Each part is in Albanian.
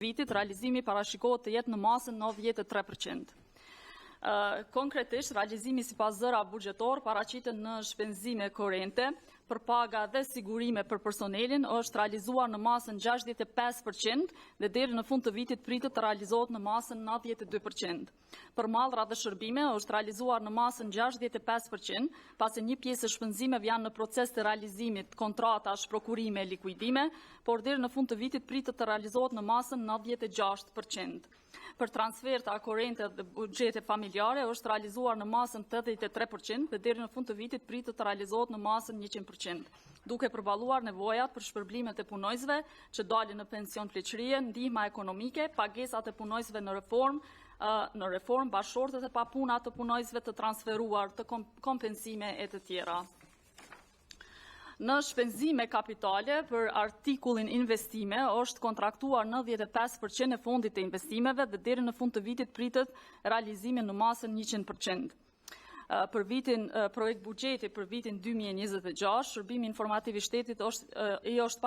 vitit, realizimi parashikohet të jetë në masën 93%. Konkretisht, realizimi sipas zëra buxhetor paraqitet në shpenzime korrente për paga dhe sigurime për personelin është realizuar në masën 65% dhe deri në fund të vitit pritet të realizohet në masën 92%. Për mallra dhe shërbime është realizuar në masën 65%, pasi një pjesë e shpenzimeve janë në proces të realizimit, kontratash, prokurime, likuidime, por deri në fund të vitit pritet të realizohet në masën 96%. Për transferta korrente dhe buxhete familjare është realizuar në masën 83% dhe deri në fund të vitit pritet të realizohet në masën 100%, duke përballuar nevojat për shpërblimet e punojësve që dalin në pension pleqërie, ndihma ekonomike, pagesat e punojësve në reform, bashkëshortet e papuna të punojësve të transferuar, të kompensime e të tjera. Në shpenzime kapitale për artikullin investime është kontraktuar 95% e fondit të investimeve dhe deri në fund të vitit pritet realizimi në masën 100%. Për vitin projekt buxheti për vitin 2026, shërbimi informativ i shtetit është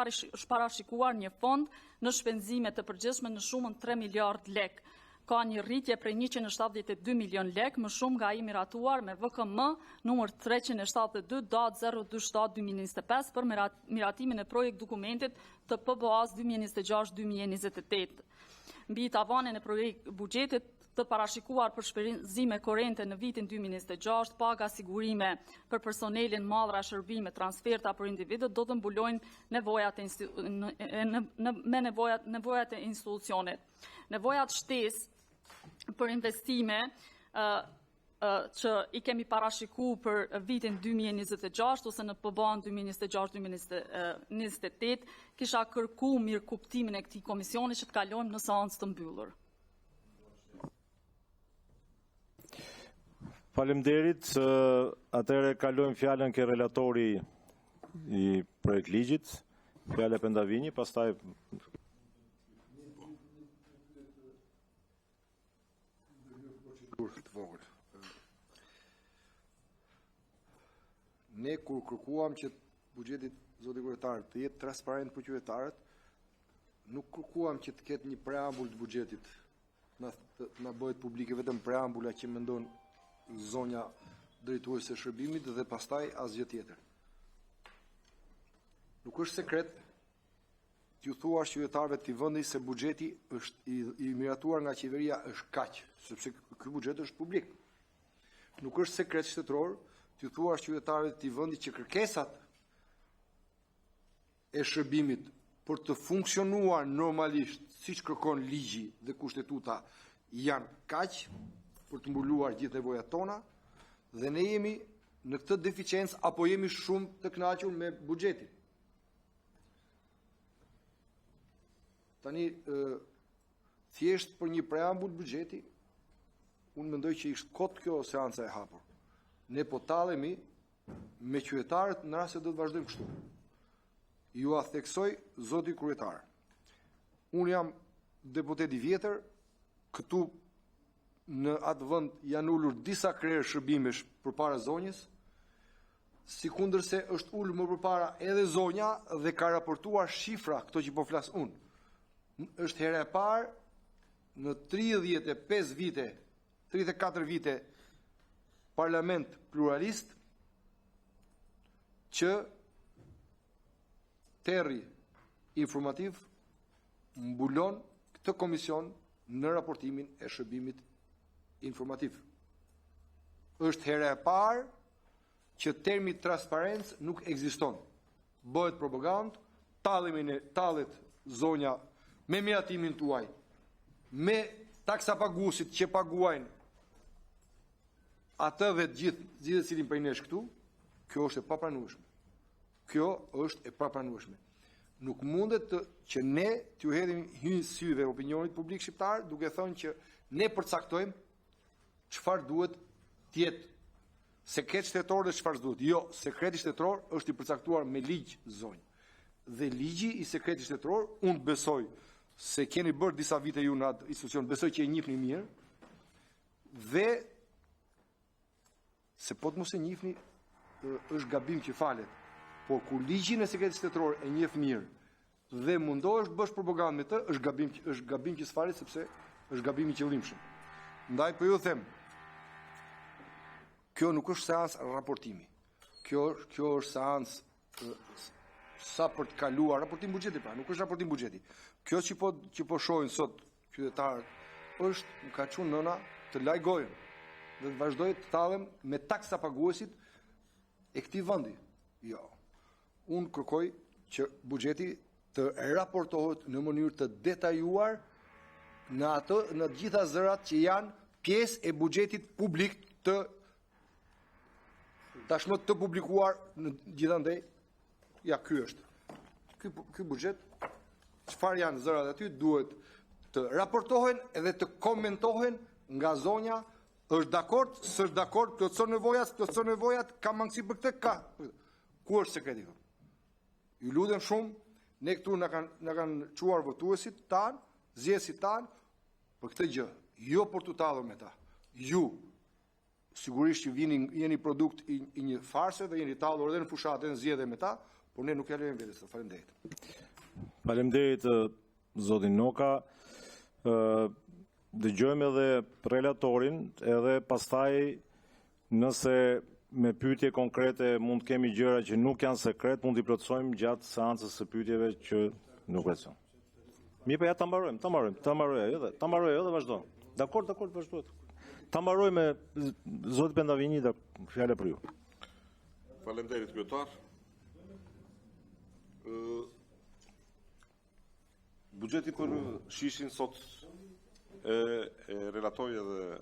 parashikuar një fond në shpenzime të përgjithshme në shumën 3 miliard lek. Ka një rritje prej 172 milion lek, më shumë nga ai miratuar me VKM numër 372.027/2025 për miratimin e projekt dokumentit të PBA-s 2026-2028. Mbi tavanin e projekt buxhetit të parashikuar për shpenzime korrente në vitin 2026, paga sigurime për personelin, mallra, shërbime, transferta për individët do të mbulojnë nevojat e institucionit. Nevojat shtesë për investime që i kemi parashiku për vitin 2026 ose në PBA-n 2026-2028, kisha kërku mirë kuptimin e këtij komisioni që të kalojmë në seancë të mbyllur. Faleminderit. Atëherë kalojmë fjalën ke relatori i projekt ligjit, Fjala Pendavini, pastaj Ne kur kërkuam që buxhetit, zoti kryetar, të jetë transparent për qytetarët, nuk kërkuam që të ketë një preambull të buxhetit, na bëhet publike vetëm preambula që mendon zonja drejtuese e shërbimit dhe pastaj asgjë tjetër. Nuk është sekret t'ju thuash qytetarëve të vendit se buxheti është i miratuar nga qeveria është kaq, sepse ky buxhet është publik. Nuk është sekret shtetëror t'ju thuash qytetarëve të vendit që kërkesat e shërbimit për të funksionuar normalisht siç kërkon ligji dhe kushtetuta janë kaq për të mbuluar gjithë nevojat tona dhe ne jemi në këtë deficiencë apo jemi shumë të kënaqur me buxhetin. Tani, thjesht për një preambull buxheti, unë mendoj që ishte kot kjo seanca e hapur. Ne po tallemi me qytetarët në rast se do të vazhdojmë kështu. Ju a theksoj zoti kryetar. Unë jam deputet i vjetër, këtu në atë vend janë ulur disa krerë shërbimesh përpara zonjës, sikundërse është ulur më përpara edhe zonja dhe ka raportuar shifra këto që po flas unë. Është hera e parë në 35 vite, 34 vite parlament pluralist që terri informativ mbulon këtë komision në raportimin e shërbimit informativ. Është hera e parë që termi transparencë nuk ekziston. Bëhet propagandë, tallet zonja me miratimin tuaj, me taksa paguesit që paguajnë atë dhe gjithë cilin prej nesh këtu, kjo është e papranueshme. Kjo është e papranueshme. Nuk mundet që ne t'ju hedhim hyrë syve opinionit publik shqiptar, duke thënë që ne përcaktojmë çfarë duhet të jetë sekret shtetëror dhe çfarë duhet. Jo, sekreti shtetëror është i përcaktuar me ligj zonjë. Dhe ligji i sekretit shtetëror, unë besoj se keni bërë disa vite ju në atë institucion, besoj që e njihni mirë, dhe se po të mos e njihni është gabim që falet. Por kur ligjin e sekretit shtetëror e njeh mirë dhe mundohesh të bësh propagandë me të, është gabim që s'fare sepse është gabim i qëllimshëm. Ndaj po ju them, kjo nuk është seancë raportimi. Kjo është seancë sa për të kaluar raportim buxheti, pra nuk është raportim buxheti. Kjo që po shohin sot qytetarët është më ka çuar nëna të laj gojën dhe të vazhdoj të tallem me taksa paguesit e këtij vendi. Jo. Unë kërkoj që buxheti të raportohet në mënyrë të detajuar në të gjitha zërat që janë pjesë e buxhetit publik tashmë të publikuar në gjithandej. Ja, ky është. Ky buxhet, çfarë janë zërat aty, duhet të raportohen edhe të komentohen nga zonja, është dakord, s'është dakord, plotson nevojat, ka mangësi për këtë, ka. Ku është sekreti? Ju lutem shumë, ne këtu na kanë çuar votuesit tan, zgjedhësit tan për këtë gjë, jo për të tallur me ta. Ju sigurisht që jeni produkt i një farse dhe jeni tallur edhe në fushatë dhe në zgjedhje me ta, por ne nuk ja lejmë vetes. Faleminderit. Faleminderit zotin Noka. Dëgjojmë edhe relatorin, edhe pastaj nëse me pyetje konkrete mund të kemi gjëra që nuk janë sekret, mund t'i plotësojmë gjatë seancës së pyetjeve që nuk recon. Mi pa ja ta mbarojmë edhe vazhdo. Dakord, vazhdohet. Ta mbarojmë me zoti Pendavini, fjala për ju. Faleminderit kryetar. Buxheti për Shishin sot e relatoi edhe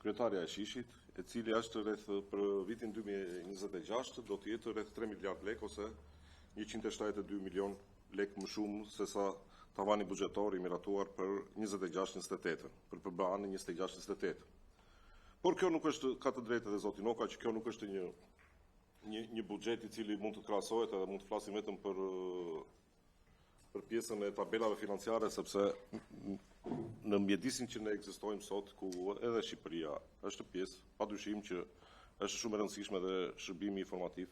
kryetaria e Shishit, e cili është rreth për vitin 2026 do të jetë rreth 3 miliard lek ose 172 milion lek më shumë se sa tavani buxhetor i miratuar për 26-28, për përbanin 26-28. Por kjo nuk është, ka të drejtë edhe zoti Noka, që kjo nuk është një buxhet i cili mund të krahasohet edhe mund të flasim vetëm për pjesën e tabelave financiare, sepse në mjedisin që ne ekzistojmë sot, ku edhe Shqipëria është pjesë, padyshim që është shumë e rëndësishme dhe shërbimi informativ